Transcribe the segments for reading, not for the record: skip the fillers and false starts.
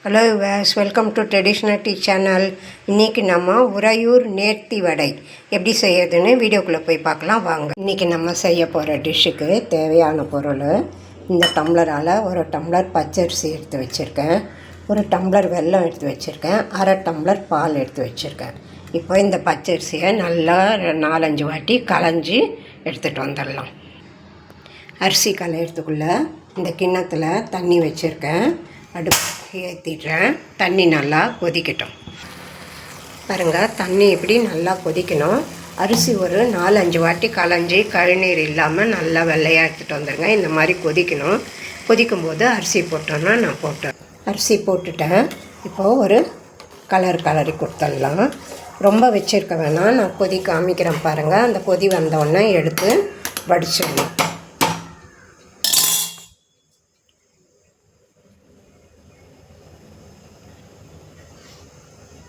Hello viewers, welcome to traditional tea channel. இன்றைக்கி நம்ம உறையூர் நேர்த்தி வடை எப்படி செய்யறதுன்னு வீடியோக்குள்ளே போய் பார்க்கலாம் வாங்க. இன்றைக்கி நம்ம செய்ய போகிற டிஷ்ஷுக்கு தேவையான பொருள் இந்த டம்ளரால் ஒரு டம்ளர் பச்சரிசி எடுத்து வச்சுருக்கேன், ஒரு டம்ளர் வெல்லம் எடுத்து வச்சுருக்கேன், அரை டம்ளர் பால் எடுத்து வச்சுருக்கேன். இப்போ இந்த பச்சரிசியை நல்லா 4-5 வாட்டி களைஞ்சி எடுத்துகிட்டு வந்துடலாம். அரிசி களையிறதுக்குள்ளே இந்த கிண்ணத்தில் தண்ணி வச்சுருக்கேன், அடுப்பு ஏற்றிடுறேன். தண்ணி நல்லா கொதிக்கட்டும். பாருங்கள், தண்ணி இப்படி நல்லா கொதிக்கணும். அரிசி ஒரு 4-5 வாட்டி களைஞ்சி கழுநீர் இல்லாமல் நல்லா வெள்ளையாக எடுத்துகிட்டு வந்துடுங்க. இந்த மாதிரி கொதிக்கணும். கொதிக்கும்போது அரிசி போட்டோன்னா நான் போட்டேன். அரிசி போட்டுட்டேன். இப்போது ஒரு கலரி கொடுத்துடலாம். ரொம்ப வச்சுருக்க வேணாம், நான் கொதி காமிக்கிறேன் பாருங்கள். அந்த கொதி வந்தோடனே எடுத்து வடிச்சிடணும்.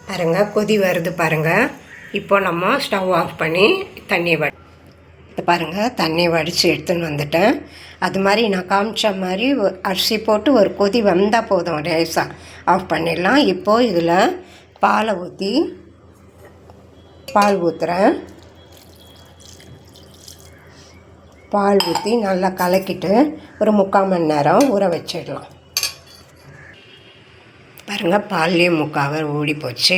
பாருங்கள், கொதி வருது பாருங்கள். இப்போ நம்ம ஸ்டவ் ஆஃப் பண்ணி தண்ணி பாருங்கள், தண்ணி வடித்து எடுத்துன்னு வந்துட்டேன். அது மாதிரி நான் காமிச்ச மாதிரி அரிசி போட்டு ஒரு கொதி வந்தால் போதும், லேசாக ஆஃப் பண்ணிடலாம். இப்போது இதில் பாலை ஊற்றி பால் ஊற்றுறேன். பால் ஊற்றி நல்லா கலக்கிட்டு ஒரு 3/4 மணி நேரம் ஊற வச்சிடலாம். பாருங்கள், பால்லேயே 3/4 ஊறி போச்சு.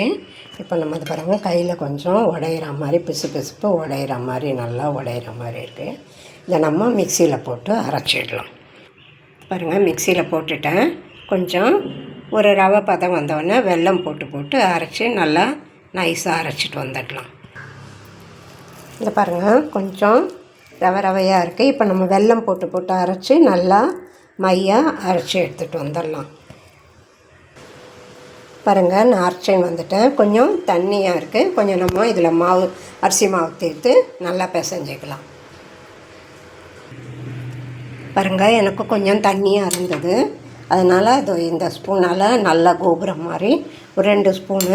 இப்போ நம்ம அது பாருங்கள், கையில் கொஞ்சம் உடையிற மாதிரி பிசுப்பு உடையிற மாதிரி நல்லா உடையிற மாதிரி இருக்குது. இதை நம்ம மிக்சியில் போட்டு அரைச்சிடலாம். பாருங்கள், மிக்சியில் போட்டுட்டேன். கொஞ்சம் ஒரு ரவை பதம் வந்தோடனே வெல்லம் போட்டு அரைச்சி நல்லா நைஸாக அரைச்சிட்டு வந்துடலாம். இதை பாருங்கள், கொஞ்சம் ரவையாக இருக்குது. இப்போ நம்ம வெல்லம் போட்டு அரைச்சி நல்லா மையாக அரைச்சி எடுத்துகிட்டு வந்துடலாம். பாருங்கள், நான் அரைச்சின்னு வந்துட்டேன். கொஞ்சம் தண்ணியாக இருக்குது. கொஞ்சம் நம்ம இதில் அரிசி மாவு சேர்த்து நல்லா பிசைஞ்சிக்கலாம். பாருங்கள், எனக்கு கொஞ்சம் தண்ணியாக இருந்தது, அதனால் அது இந்த ஸ்பூனால் நல்லா கோபுரம் மாதிரி ஒரு 2 ஸ்பூனு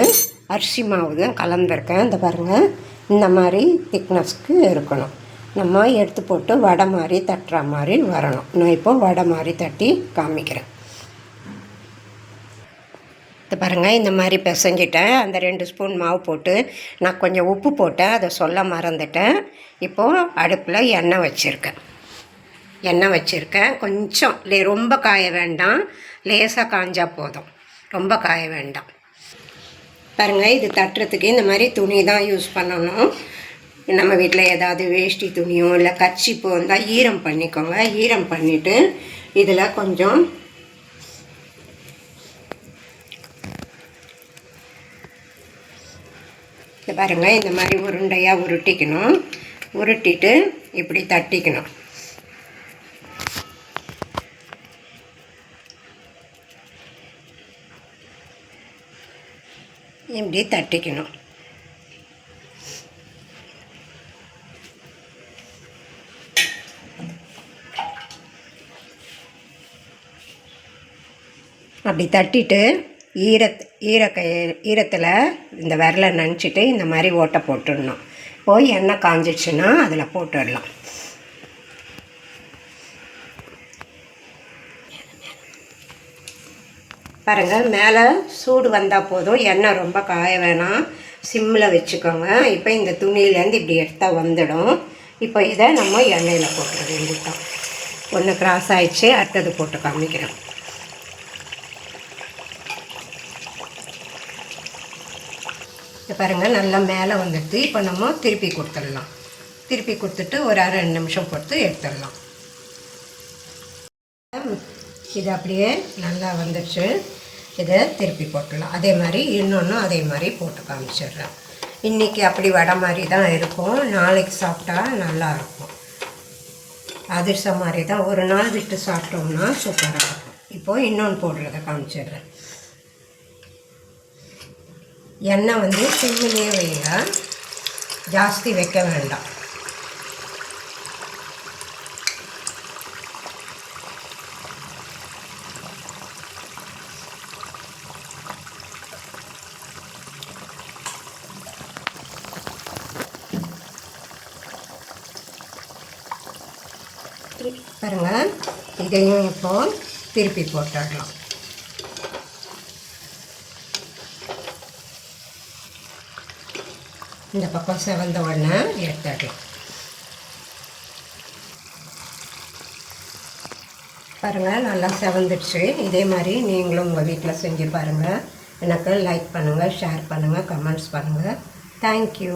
அரிசி மாவு தான் கலந்துருக்கேன். இந்த பாருங்கள், இந்த மாதிரி திக்னஸ்க்கு இருக்கணும். நம்ம எடுத்து போட்டு வடை மாதிரி தட்டுற மாதிரி வரணும். நான் இப்போது வடை மாதிரி தட்டி காமிக்கிறேன். இது பாருங்கள், இந்த மாதிரி பிசைஞ்சிட்டேன். அந்த 2 ஸ்பூன் மாவு போட்டு நான் கொஞ்சம் உப்பு போட்டேன், அதை சொல்ல மறந்துட்டேன். இப்போது அடுப்பில் எண்ணெய் வச்சுருக்கேன். கொஞ்சம் ரொம்ப காய வேண்டாம், லேசாக காஞ்சால் போதும், ரொம்ப காய வேண்டாம். பாருங்கள், இது தட்டுறதுக்கு இந்த மாதிரி துணி தான் யூஸ் பண்ணணும். நம்ம வீட்டில் ஏதாவது வேஷ்டி துணியோ இல்லை கர்ச்சீப்போ இருந்தால் ஈரம் பண்ணிக்கோங்க. ஈரம் பண்ணிவிட்டு இதில் கொஞ்சம் பாருங்கள், இந்த மாதிரி உருண்டையாக உருட்டிக்கணும். உருட்டிட்டு இப்படி தட்டிக்கணும். இப்படி தட்டிக்கணும். அப்படி தட்டிட்டு ஈரத்தில் இந்த விரலை நனைச்சிட்டு இந்த மாதிரி ஓட்டை போட்டுடணும். போய் எண்ணெய் காஞ்சிடுச்சுன்னா அதில் போட்டுடலாம். பாருங்கள், மேலே சூடு வந்தால் போதும், எண்ணெய் ரொம்ப காய வேணாம், சிம்மில் வச்சுக்கோங்க. இப்போ இந்த துணியிலேருந்து இப்படி எடுத்தால் வந்துடும். இப்போ இதை நம்ம எண்ணெயில் போட்டுற வேண்டியதான். ஒன்று கிராஸ் ஆகிடுச்சு, அடுத்தது போட்டு காமிக்கிறேன். பாருங்கள், நல்லா மேலே வந்துடுது. இப்போ நம்ம திருப்பி கொடுத்துடலாம். திருப்பி கொடுத்துட்டு ஒரு 2 நிமிஷம் பொறுத்து எடுத்துடலாம். இது அப்படியே நல்லா வந்துடுச்சு. இதை திருப்பி போட்டுடலாம். அதே மாதிரி இன்னொன்றும் அதே மாதிரி போட்டு காமிச்சிடுறேன். இன்றைக்கி அப்படி வடை மாதிரி தான் இருக்கும், நாளைக்கு சாப்பிட்டா நல்லாயிருக்கும். அதிர்ஷ்டம் மாதிரி தான், ஒரு நாள் விட்டு சாப்பிட்டோம்னா சூப்பராக இருக்கும். இப்போது இன்னொன்று போடுறத காமிச்சிடுறேன். எண்ணெய் சிம்மிலே வைங்க, ஜாஸ்தி வைக்க வேண்டாம். பாருங்கள், இதையும் இப்போது திருப்பி போட்டுடலாம். இந்த பக்கம் செவந்த உடனே எடுத்துடலாம். பாருங்கள், நல்லா செவந்துடுச்சு. இதே மாதிரி நீங்களும் உங்கள் வீட்டில் செஞ்சு பாருங்கள். எனக்கு லைக் பண்ணுங்கள், ஷேர் பண்ணுங்கள், கமெண்ட்ஸ் பண்ணுங்கள். தேங்க்யூ.